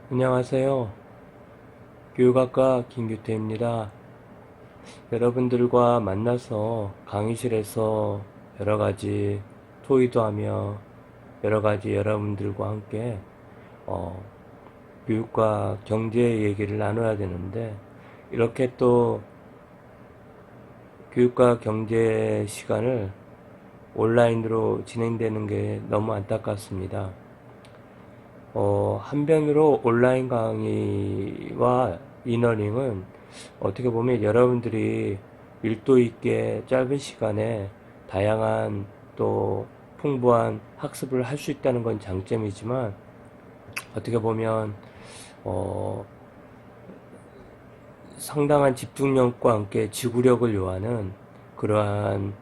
안녕하세요. 교육학과 김규태입니다. 여러분들과 만나서 강의실에서 여러가지 토의도 하며 여러가지 여러분들과 함께 어, 교육과 경제 얘기를 나눠야 되는데 이렇게 또 교육과 경제 시간을 온라인으로 진행되는 게 너무 안타깝습니다. 한편으로 온라인 강의와 이러닝은 어떻게 보면 여러분들이 밀도 있게 짧은 시간에 다양한 또 풍부한 학습을 할 수 있다는 건 장점이지만 어떻게 보면 어, 상당한 집중력과 함께 지구력을 요하는 그러한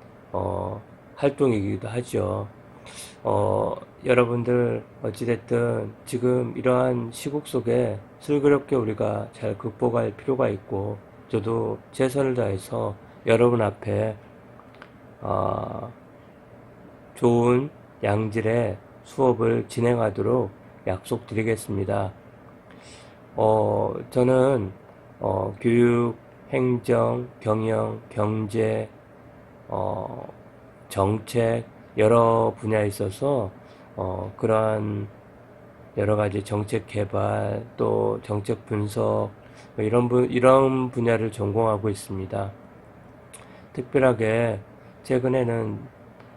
활동이기도 하죠. 여러분들 어찌됐든 지금 이러한 시국 속에 슬그럽게 우리가 잘 극복할 필요가 있고 저도 최선을 다해서 여러분 앞에 어, 좋은 양질의 수업을 진행하도록 약속드리겠습니다. 저는 교육, 행정, 경영, 경제, 어, 정책 여러 분야에 있어서 그러한 여러 가지 정책 개발 또 정책 분석 뭐 이런 분야를 전공하고 있습니다. 특별하게 최근에는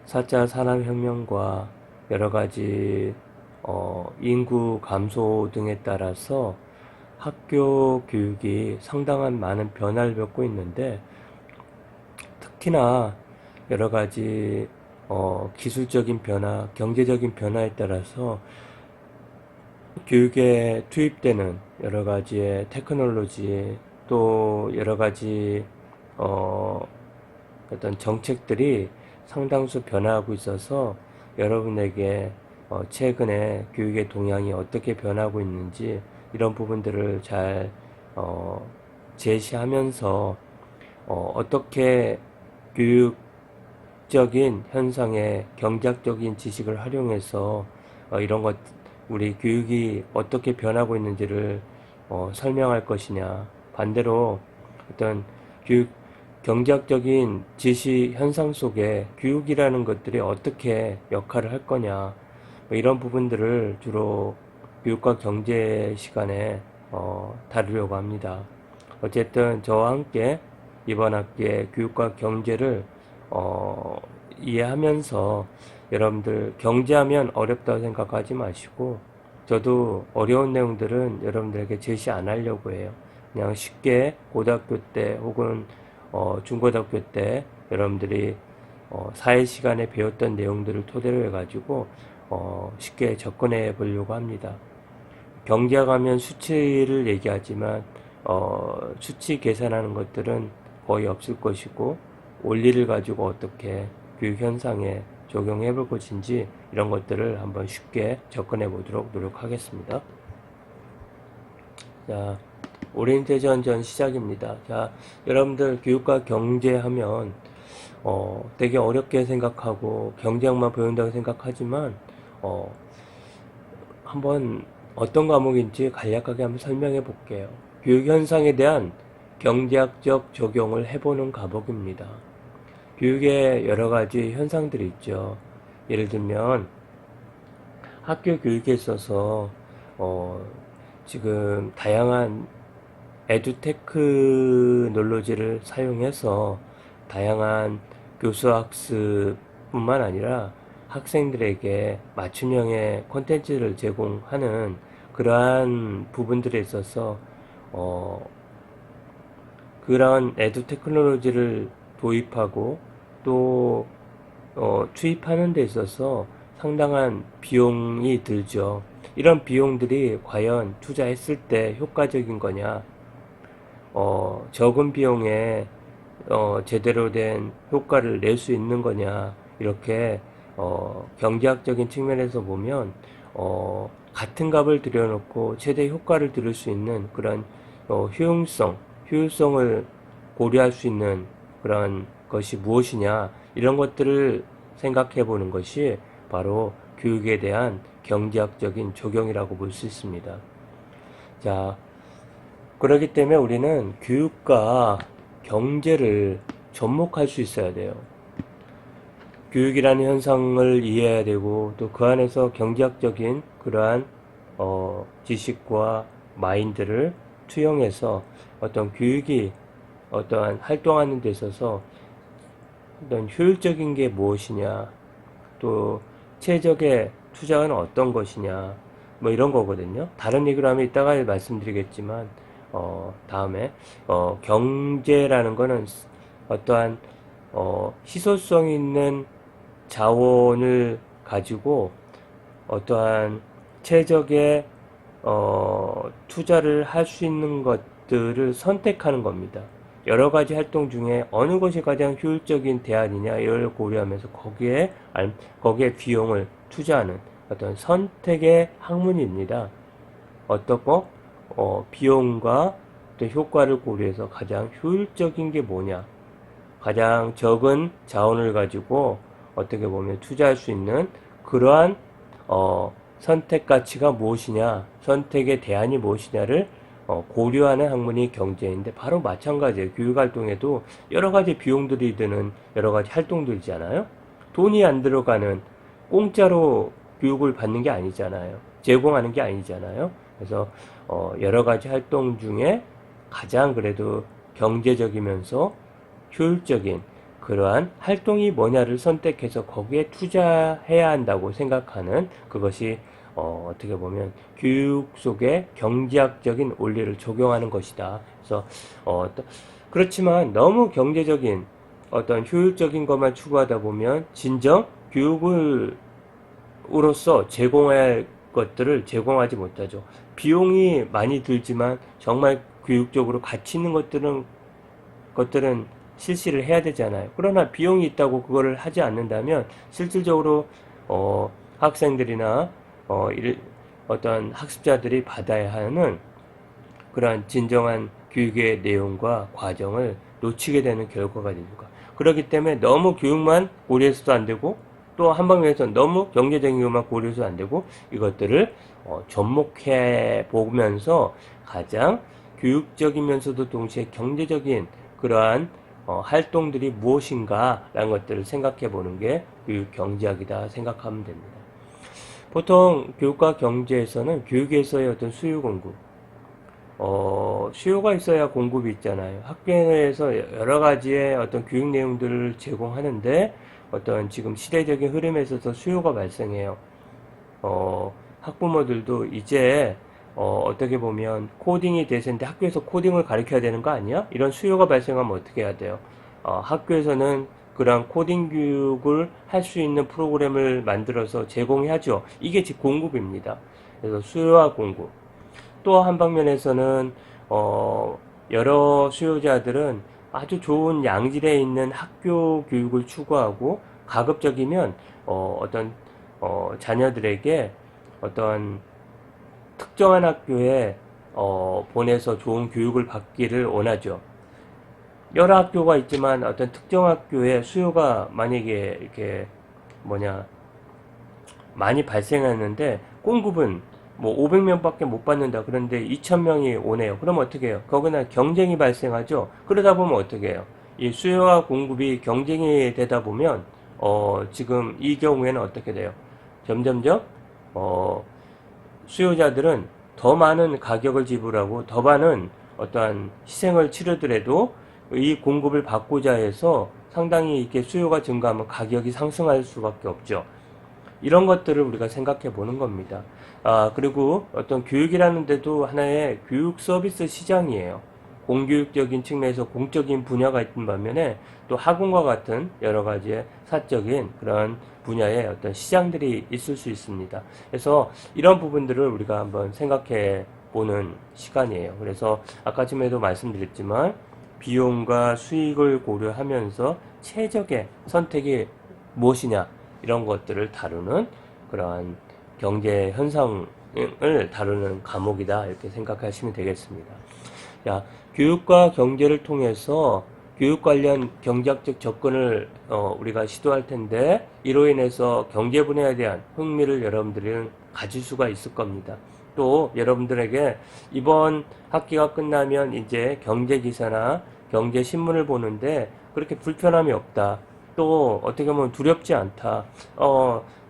4차 산업혁명과 여러 가지 인구 감소 등에 따라서 학교 교육이 상당한 많은 변화를 겪고 있는데 특히나 여러 가지 기술적인 변화, 경제적인 변화에 따라서 교육에 투입되는 여러 가지의 테크놀로지 또 여러 가지 어떤 정책들이 상당수 변화하고 있어서 여러분에게 최근에 교육의 동향이 어떻게 변하고 있는지 이런 부분들을 잘 제시하면서 어떻게 교육적인 현상에 경제학적인 지식을 활용해서 이런 것 우리 교육이 어떻게 변하고 있는지를 설명할 것이냐 반대로 어떤 교육 경제학적인 지시 현상 속에 교육이라는 것들이 어떻게 역할을 할 거냐 뭐 이런 부분들을 주로 교육과 경제 시간에 다루려고 합니다. 어쨌든 저와 함께 이번 학기에 교육과 경제를 이해하면서 여러분들 경제하면 어렵다고 생각하지 마시고 저도 어려운 내용들은 여러분들에게 제시 안 하려고 해요. 그냥 쉽게 고등학교 때 혹은 중고등학교 때 여러분들이 사회 시간에 배웠던 내용들을 토대로 해가지고 쉽게 접근해 보려고 합니다. 경제학 하면 수치를 얘기하지만 수치 계산하는 것들은 거의 없을 것이고 원리를 가지고 어떻게 교육 현상에 적용해 볼 것인지 이런 것들을 한번 쉽게 접근해 보도록 노력하겠습니다. 자, 오리엔테이션 전 시작입니다. 자, 여러분들 교육과 경제 하면 되게 어렵게 생각하고 경제학만 배운다고 생각하지만 한번 어떤 과목인지 간략하게 한번 설명해 볼게요. 교육 현상에 대한 경제학적 적용을 해보는 과목입니다. 교육에 여러 가지 현상들이 있죠. 예를 들면 학교 교육에 있어서 지금 다양한 에듀테크놀로지를 사용해서 다양한 교수학습뿐만 아니라 학생들에게 맞춤형의 콘텐츠를 제공하는 그러한 부분들에 있어서 그러한 에듀테크놀로지를 도입하고 또 투입하는 데 있어서 상당한 비용이 들죠. 이런 비용들이 과연 투자했을 때 효과적인 거냐, 적은 비용에 제대로 된 효과를 낼 수 있는 거냐, 이렇게 경제학적인 측면에서 보면 같은 값을 들여놓고 최대 효과를 들을 수 있는 그런 효율성을 고려할 수 있는 그런 것이 무엇이냐 이런 것들을 생각해 보는 것이 바로 교육에 대한 경제학적인 적용이라고 볼 수 있습니다. 자, 그렇기 때문에 우리는 교육과 경제를 접목할 수 있어야 돼요. 교육이라는 현상을 이해해야 되고 또 그 안에서 경제학적인 그러한 지식과 마인드를 투영해서 어떤 교육이 어떠한 활동하는 데 있어서 어떤 효율적인 게 무엇이냐, 또 최적의 투자는 어떤 것이냐, 뭐 이런 거거든요. 다른 얘기로 하면 이따가 말씀드리겠지만 다음에 경제라는 거는 어떠한 희소성 있는 자원을 가지고 어떠한 최적의 투자를 할 수 있는 것들을 선택하는 겁니다. 여러 가지 활동 중에 어느 것이 가장 효율적인 대안이냐 이걸 고려하면서 거기에 비용을 투자하는 어떤 선택의 학문입니다. 어떻고 비용과 또 효과를 고려해서 가장 효율적인 게 뭐냐, 가장 적은 자원을 가지고 어떻게 보면 투자할 수 있는 그러한 선택 가치가 무엇이냐, 선택의 대안이 무엇이냐를 고려하는 학문이 경제인데, 바로 마찬가지예요. 교육활동에도 여러 가지 비용들이 드는 여러 가지 활동들이잖아요. 돈이 안 들어가는, 공짜로 교육을 받는 게 아니잖아요. 제공하는 게 아니잖아요. 그래서 여러 가지 활동 중에 가장 그래도 경제적이면서 효율적인 그러한 활동이 뭐냐를 선택해서 거기에 투자해야 한다고 생각하는 그것이 어떻게 보면 교육 속에 경제학적인 원리를 적용하는 것이다. 그래서 그렇지만 너무 경제적인 어떤 효율적인 것만 추구하다 보면 진정 교육으로서 제공해야 할 것들을 제공하지 못하죠. 비용이 많이 들지만 정말 교육적으로 가치 있는 것들은 실시를 해야 되잖아요. 그러나 비용이 있다고 그거를 하지 않는다면 실질적으로 학생들이나 어떤 학습자들이 받아야 하는 그러한 진정한 교육의 내용과 과정을 놓치게 되는 결과가 됩니다. 그렇기 때문에 너무 교육만 고려해서도 안 되고, 또 한 방면에서 너무 경제적인 것만 고려해서도 안 되고, 이것들을 접목해 보면서 가장 교육적이면서도 동시에 경제적인 그러한 활동들이 무엇인가 라는 것들을 생각해 보는 게 교육 경제학이다 생각하면 됩니다. 보통 교육과 경제에서는 교육에서의 어떤 수요 공급, 수요가 있어야 공급이 있잖아요. 학교 내에서 여러 가지의 어떤 교육 내용들을 제공하는데 어떤 지금 시대적인 흐름에 있어서 수요가 발생해요. 학부모들도 이제 어떻게 보면 코딩이 대세인데 학교에서 코딩을 가르쳐야 되는 거 아니야? 이런 수요가 발생하면 어떻게 해야 돼요? 학교에서는 그런 코딩 교육을 할 수 있는 프로그램을 만들어서 제공하죠. 이게 즉 공급입니다. 그래서 수요와 공급. 또 한 방면에서는 여러 수요자들은 아주 좋은 양질에 있는 학교 교육을 추구하고 가급적이면 어떤 자녀들에게 어떤 특정한 학교에 보내서 좋은 교육을 받기를 원하죠. 여러 학교가 있지만 어떤 특정 학교에 수요가 만약에 이렇게 많이 발생했는데 공급은 뭐 500명밖에 못 받는다. 그런데 2000명이 오네요. 그럼 어떻게 해요? 거기나 경쟁이 발생하죠. 그러다 보면 어떻게 해요? 이 수요와 공급이 경쟁이 되다 보면 지금 이 경우에는 어떻게 돼요? 점점점 수요자들은 더 많은 가격을 지불하고 더 많은 어떠한 희생을 치르더라도 이 공급을 받고자 해서 상당히 이렇게 수요가 증가하면 가격이 상승할 수밖에 없죠. 이런 것들을 우리가 생각해 보는 겁니다. 그리고 어떤 교육이라는 데도 하나의 교육 서비스 시장이에요. 공교육적인 측면에서 공적인 분야가 있는 반면에 또 학원과 같은 여러 가지의 사적인 그런 분야의 어떤 시장들이 있을 수 있습니다. 그래서 이런 부분들을 우리가 한번 생각해 보는 시간이에요. 그래서 아까 전에도 말씀드렸지만 비용과 수익을 고려하면서 최적의 선택이 무엇이냐 이런 것들을 다루는 그러한 경제 현상을 다루는 과목이다 이렇게 생각하시면 되겠습니다. 자, 교육과 경제를 통해서 교육 관련 경제학적 접근을 우리가 시도할 텐데 이로 인해서 경제 분야에 대한 흥미를 여러분들은 가질 수가 있을 겁니다. 또 여러분들에게 이번 학기가 끝나면 이제 경제기사나 경제신문을 보는데 그렇게 불편함이 없다. 또 어떻게 보면 두렵지 않다.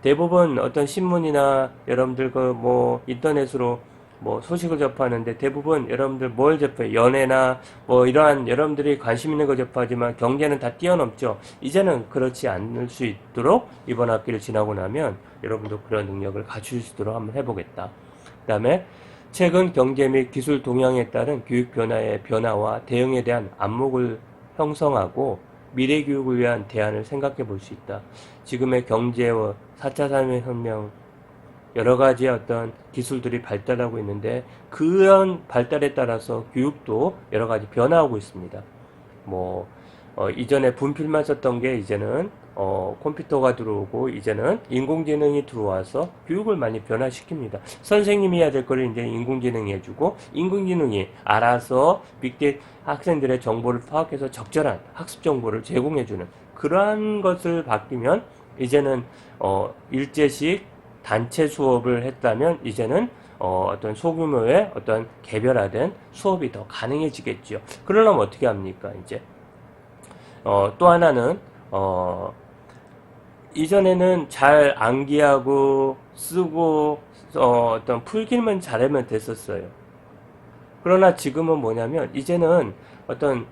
대부분 어떤 신문이나 여러분들 그 뭐 인터넷으로 뭐 소식을 접하는데 대부분 여러분들 뭘 접해요? 연애나 뭐 이러한 여러분들이 관심 있는 거 접하지만 경제는 다 뛰어넘죠. 이제는 그렇지 않을 수 있도록 이번 학기를 지나고 나면 여러분도 그런 능력을 갖출 수 있도록 한번 해보겠다. 그 다음에 최근 경제 및 기술 동향에 따른 교육 변화의 변화와 대응에 대한 안목을 형성하고 미래 교육을 위한 대안을 생각해 볼 수 있다. 지금의 경제와 4차 산업혁명 여러 가지의 어떤 기술들이 발달하고 있는데 그런 발달에 따라서 교육도 여러 가지 변화하고 있습니다. 뭐 이전에 분필만 썼던 게 이제는 컴퓨터가 들어오고 이제는 인공지능이 들어와서 교육을 많이 변화시킵니다. 선생님이 해야 될 거를 이제 인공지능이 해주고 인공지능이 알아서 빅데이터 학생들의 정보를 파악해서 적절한 학습 정보를 제공해주는 그러한 것을 바뀌면 이제는 일제식 단체 수업을 했다면 이제는 어떤 소규모의 어떤 개별화된 수업이 더 가능해지겠죠. 그러려면 어떻게 합니까? 이제 또 하나는 이전에는 잘 암기하고 쓰고 어떤 풀기만 잘하면 됐었어요. 그러나 지금은 뭐냐면 이제는 어떤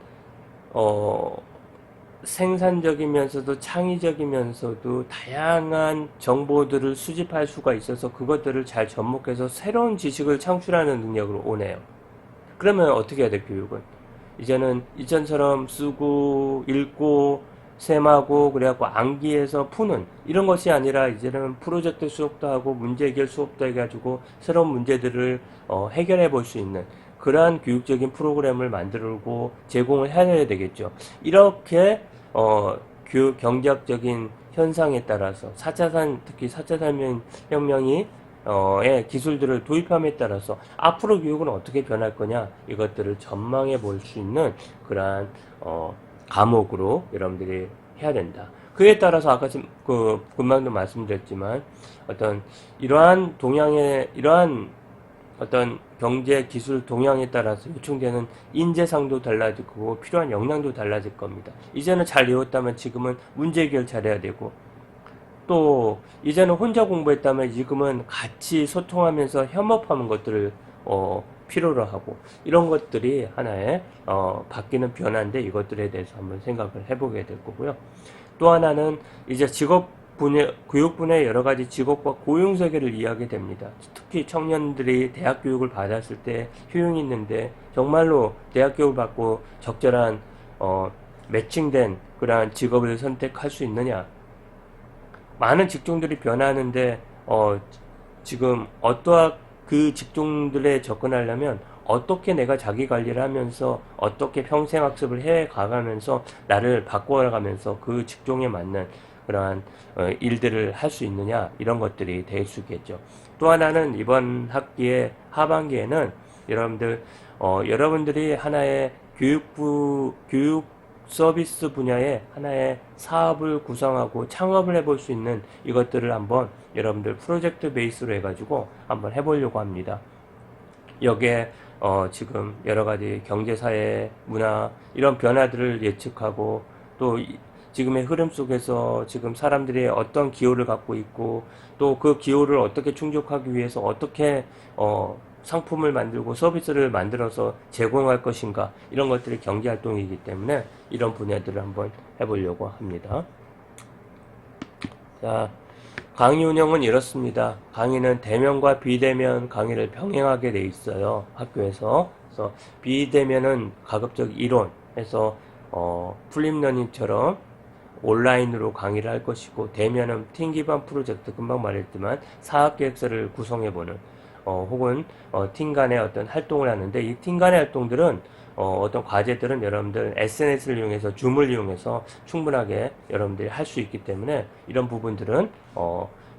생산적이면서도 창의적이면서도 다양한 정보들을 수집할 수가 있어서 그것들을 잘 접목해서 새로운 지식을 창출하는 능력으로 오네요. 그러면 어떻게 해야 돼, 교육은? 이제는 이전처럼 쓰고 읽고 셈하고 그래갖고 암기해서 푸는 이런 것이 아니라 이제는 프로젝트 수업도 하고 문제 해결 수업도 해가지고 새로운 문제들을 해결해 볼 수 있는 그러한 교육적인 프로그램을 만들고 제공을 해야 되겠죠. 이렇게 경제학적인 현상에 따라서 4차 특히 4차 산업혁명이 의 기술들을 도입함에 따라서 앞으로 교육은 어떻게 변할 거냐 이것들을 전망해 볼 수 있는 그러한 과목으로 여러분들이 해야 된다. 그에 따라서 아까 금방도 말씀드렸지만 어떤 이러한 동향의 이러한 어떤 경제 기술 동향에 따라서 요청되는 인재상도 달라지고 필요한 역량도 달라질 겁니다. 이제는 잘 외웠다면 지금은 문제 해결 잘해야 되고 또 이제는 혼자 공부했다면 지금은 같이 소통하면서 협업하는 것들을 필요로 하고 이런 것들이 하나의 바뀌는 변화인데 이것들에 대해서 한번 생각을 해보게 될 거고요. 또 하나는 이제 교육 분야의 여러 가지 직업과 고용 세계를 이해하게 됩니다. 특히 청년들이 대학 교육을 받았을 때 효용이 있는데 정말로 대학 교육을 받고 적절한 매칭된 그러한 직업을 선택할 수 있느냐? 많은 직종들이 변하는데 지금 어떠한 그 직종들에 접근하려면 어떻게 내가 자기 관리를 하면서 어떻게 평생 학습을 해 가가면서 나를 바꿔가면서 그 직종에 맞는 그러한 일들을 할 수 있느냐 이런 것들이 될 수 있겠죠. 또 하나는 이번 학기의 하반기에는 여러분들이 하나의 교육 서비스 분야에 하나의 사업을 구성하고 창업을 해볼 수 있는 이것들을 한번 여러분들 프로젝트 베이스로 해가지고 한번 해보려고 합니다. 여기에 지금 여러 가지 경제, 사회, 문화 이런 변화들을 예측하고 또 지금의 흐름 속에서 지금 사람들이 어떤 기호를 갖고 있고 또 그 기호를 어떻게 충족하기 위해서 어떻게 상품을 만들고 서비스를 만들어서 제공할 것인가 이런 것들이 경제활동이기 때문에 이런 분야들을 한번 해보려고 합니다. 자, 강의 운영은 이렇습니다. 강의는 대면과 비대면 강의를 병행하게 돼 있어요. 학교에서. 그래서 비대면은 가급적 이론에서 풀립러닝처럼 온라인으로 강의를 할 것이고 대면은 팀 기반 프로젝트 금방 말했지만 사업계획서를 구성해보는 혹은 팀 간의 어떤 활동을 하는데 이 팀 간의 활동들은 어떤 과제들은 여러분들 SNS를 이용해서 줌을 이용해서 충분하게 여러분들이 할 수 있기 때문에 이런 부분들은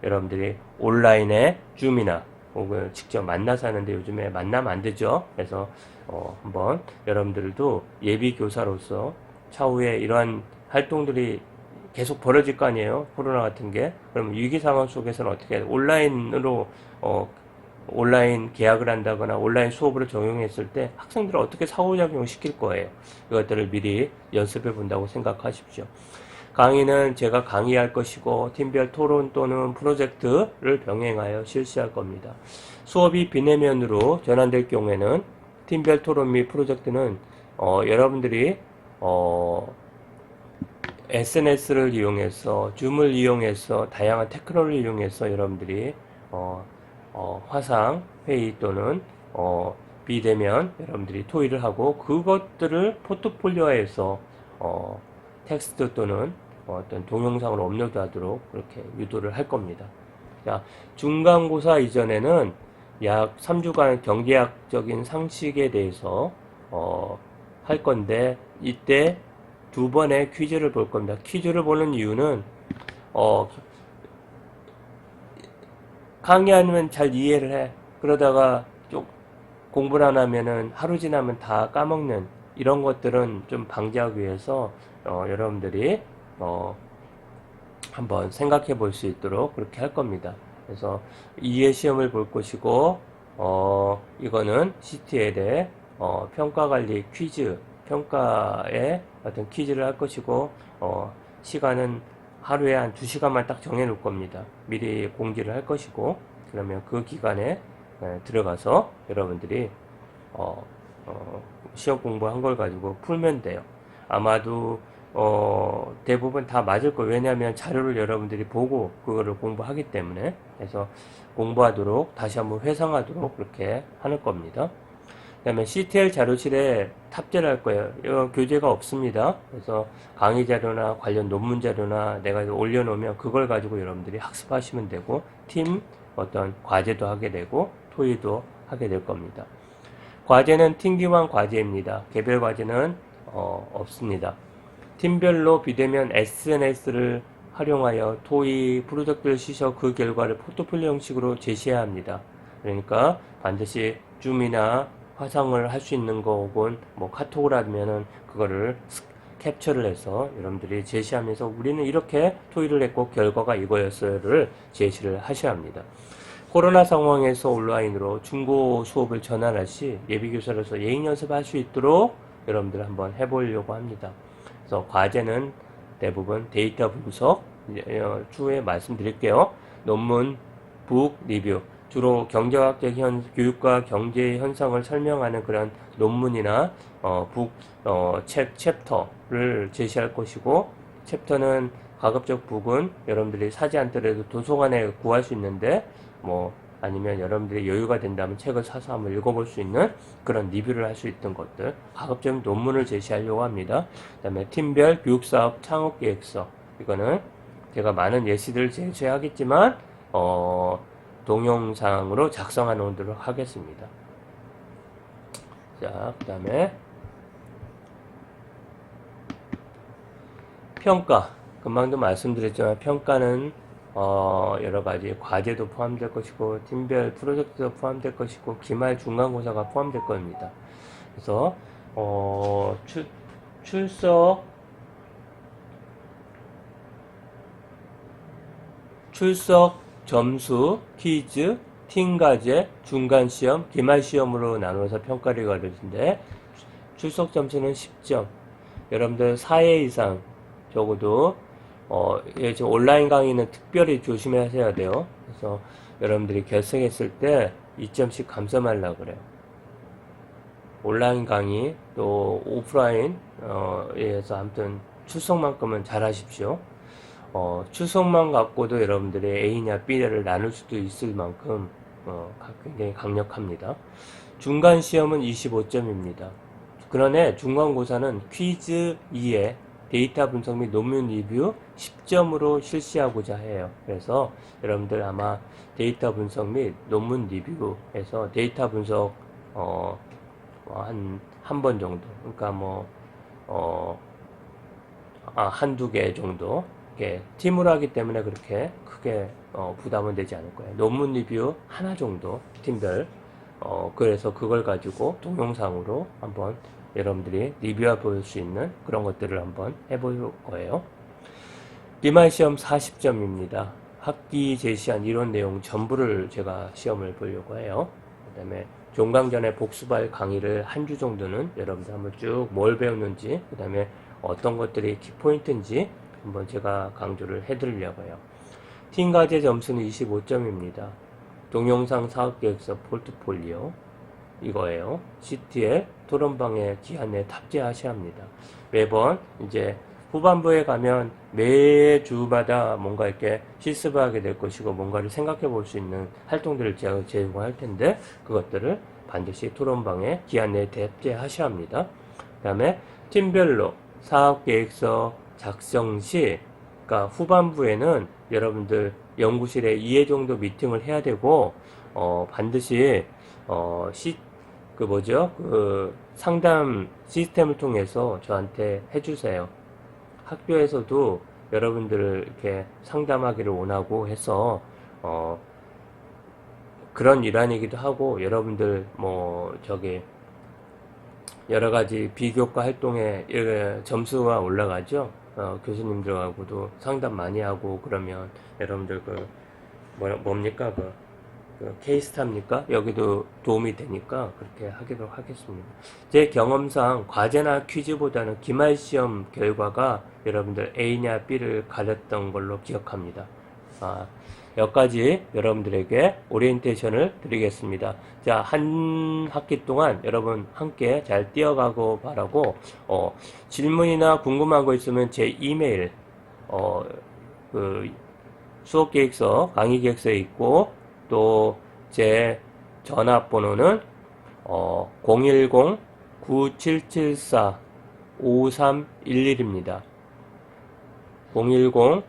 여러분들이 온라인에 줌이나 혹은 직접 만나서 하는데 요즘에 만나면 안 되죠. 그래서 한번 여러분들도 예비 교사로서 차후에 이러한 활동들이 계속 벌어질 거 아니에요. 코로나 같은 게. 그럼 위기 상황 속에서는 어떻게 온라인으로 온라인 계약을 한다거나 온라인 수업으로 적용했을 때 학생들을 어떻게 상호작용을 시킬 거예요. 이것들을 미리 연습해 본다고 생각하십시오. 강의는 제가 강의할 것이고 팀별 토론 또는 프로젝트를 병행하여 실시할 겁니다. 수업이 비대면으로 전환될 경우에는 팀별 토론 및 프로젝트는 여러분들이 SNS를 이용해서 줌을 이용해서 다양한 테크놀로지를 이용해서 여러분들이 화상 회의 또는 비대면 여러분들이 토의를 하고 그것들을 포트폴리오에서 텍스트 또는 어떤 동영상으로 업로드하도록 그렇게 유도를 할 겁니다. 자, 중간고사 이전에는 약 3주간 경제학적인 상식에 대해서 할 건데 이때 두 번의 퀴즈를 볼 겁니다. 퀴즈를 보는 이유는 강의하면 잘 이해를 해. 그러다가 좀 공부를 안 하면은 하루 지나면 다 까먹는 이런 것들은 좀 방지하기 위해서 여러분들이 한번 생각해 볼 수 있도록 그렇게 할 겁니다. 그래서 이해 시험을 볼 것이고 이거는 CTL의 평가관리 퀴즈 평가에 어떤 퀴즈를 할 것이고 시간은 하루에 한 2시간만 딱 정해 놓을 겁니다. 미리 공지를 할 것이고 그러면 그 기간에 들어가서 여러분들이 시험 공부한 걸 가지고 풀면 돼요. 아마도 대부분 다 맞을 거예요. 왜냐하면 자료를 여러분들이 보고 그거를 공부하기 때문에. 그래서 공부하도록 다시 한번 회상하도록 그렇게 하는 겁니다. 그 다음에 CTL 자료실에 탑재를 할 거예요. 이거 교재가 없습니다. 그래서 강의 자료나 관련 논문 자료나 내가 올려놓으면 그걸 가지고 여러분들이 학습하시면 되고 팀 어떤 과제도 하게 되고 토의도 하게 될 겁니다. 과제는 팀기만 과제입니다. 개별 과제는 없습니다. 팀별로 비대면 SNS를 활용하여 토의, 프로젝트를 시셔 그 결과를 포트폴리오 형식으로 제시해야 합니다. 그러니까 반드시 줌이나 화상을 할 수 있는 거 혹은 뭐 카톡을 하면은 그거를 캡처를 해서 여러분들이 제시하면서 우리는 이렇게 토의를 했고 결과가 이거였어요를 제시를 하셔야 합니다. 코로나 상황에서 온라인으로 중고 수업을 전환할 시 예비교사로서 예행 연습할 수 있도록 여러분들 한번 해보려고 합니다. 그래서 과제는 대부분 데이터 분석, 추후에 말씀드릴게요. 논문, 북, 리뷰. 주로 경제학적 교육과 경제 현상을 설명하는 그런 논문이나 책 챕터를 제시할 것이고 챕터는 가급적 북은 여러분들이 사지 않더라도 도서관에 구할 수 있는데 뭐 아니면 여러분들이 여유가 된다면 책을 사서 한번 읽어볼 수 있는 그런 리뷰를 할 수 있던 것들 가급적 논문을 제시하려고 합니다. 그 다음에 팀별 교육사업 창업계획서 이거는 제가 많은 예시들을 제시하겠지만 동영상으로 작성해 놓도록 하겠습니다. 자, 그 다음에 평가. 금방도 말씀드렸지만 평가는 여러 가지 과제도 포함될 것이고 팀별 프로젝트도 포함될 것이고 기말 중간고사가 포함될 겁니다. 그래서 출석 점수, 퀴즈, 팀과제, 중간시험, 기말시험으로 나눠서 평가를 가르치는데 출석 점수는 10점. 여러분들 4회 이상 적어도 지금 온라인 강의는 특별히 조심하셔야 돼요. 그래서 여러분들이 결승했을 때 2점씩 감점하려고 그래요. 온라인 강의 또 오프라인에서 아무튼 출석만큼은 잘 하십시오. 출석만 갖고도 여러분들이 A냐 B냐를 나눌 수도 있을 만큼 굉장히 강력합니다. 중간 시험은 25점입니다. 그러나 중간고사는 퀴즈 2에 데이터 분석 및 논문 리뷰 10점으로 실시하고자 해요. 그래서 여러분들 아마 데이터 분석 및 논문 리뷰에서 데이터 분석 한 번 정도 그러니까 한두 개 정도 팀으로 하기 때문에 그렇게 크게 부담은 되지 않을 거예요. 논문 리뷰 하나 정도 팀별 그래서 그걸 가지고 동영상으로 한번 여러분들이 리뷰해 볼 수 있는 그런 것들을 한번 해볼 거예요. 기말 시험 40점입니다. 학기 제시한 이론 내용 전부를 제가 시험을 보려고 해요. 그 다음에 종강전에 복습할 강의를 한 주 정도는 여러분들 한번 쭉 뭘 배웠는지, 그 다음에 어떤 것들이 키포인트인지 한번 제가 강조를 해드리려고 해요. 팀과제 점수는 25점입니다. 동영상 사업계획서 포트폴리오 이거예요. CTL 토론방에 기한에 탑재하셔야 합니다. 매번 이제 후반부에 가면 매주마다 뭔가 이렇게 실습하게 될 것이고 뭔가를 생각해 볼 수 있는 활동들을 제가 제공할 텐데 그것들을 반드시 토론방에 기한 내에 탑재하셔야 합니다. 그 다음에 팀별로 사업계획서 작성 시 그러니까 후반부에는 여러분들 연구실에 2회 정도 미팅을 해야 되고 반드시 상담 시스템을 통해서 저한테 해주세요. 학교에서도 여러분들을 이렇게 상담하기를 원하고 해서 그런 일환이기도 하고 여러분들 여러 가지 비교과 활동에 점수가 올라가죠. 교수님들하고도 상담 많이 하고 그러면 여러분들 뭡니까 그 케이스탑니까? 여기도 도움이 되니까 그렇게 하도록 하겠습니다. 제 경험상 과제나 퀴즈보다는 기말시험 결과가 여러분들 A냐 B를 가렸던 걸로 기억합니다. 여기까지 여러분들에게 오리엔테이션을 드리겠습니다. 자, 한 학기 동안 여러분 함께 잘 뛰어가고 바라고, 질문이나 궁금한 거 있으면 제 이메일, 수업 계획서, 강의 계획서에 있고, 또 제 전화번호는 010-9774-5311입니다. 010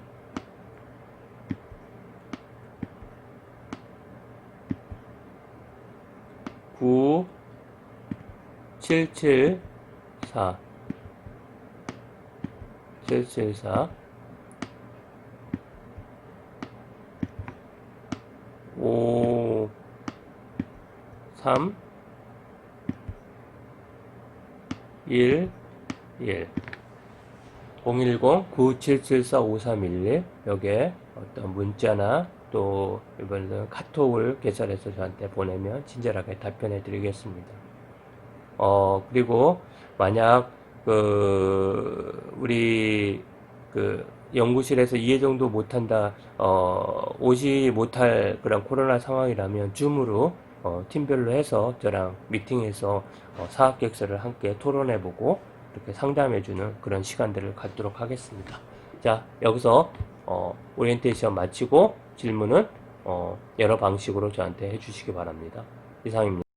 9774 774 5 3 1 1 010-9774-5311 여기에 어떤 문자나 또 이번에는 카톡을 개설해서 저한테 보내면 친절하게 답변해 드리겠습니다. 그리고 만약 우리 연구실에서 이해 정도 못한다, 오지 못할 그런 코로나 상황이라면 줌으로 팀별로 해서 저랑 미팅해서 사업계획서를 함께 토론해보고 이렇게 상담해주는 그런 시간들을 갖도록 하겠습니다. 자, 여기서 오리엔테이션 마치고 질문은 여러 방식으로 저한테 해주시기 바랍니다. 이상입니다.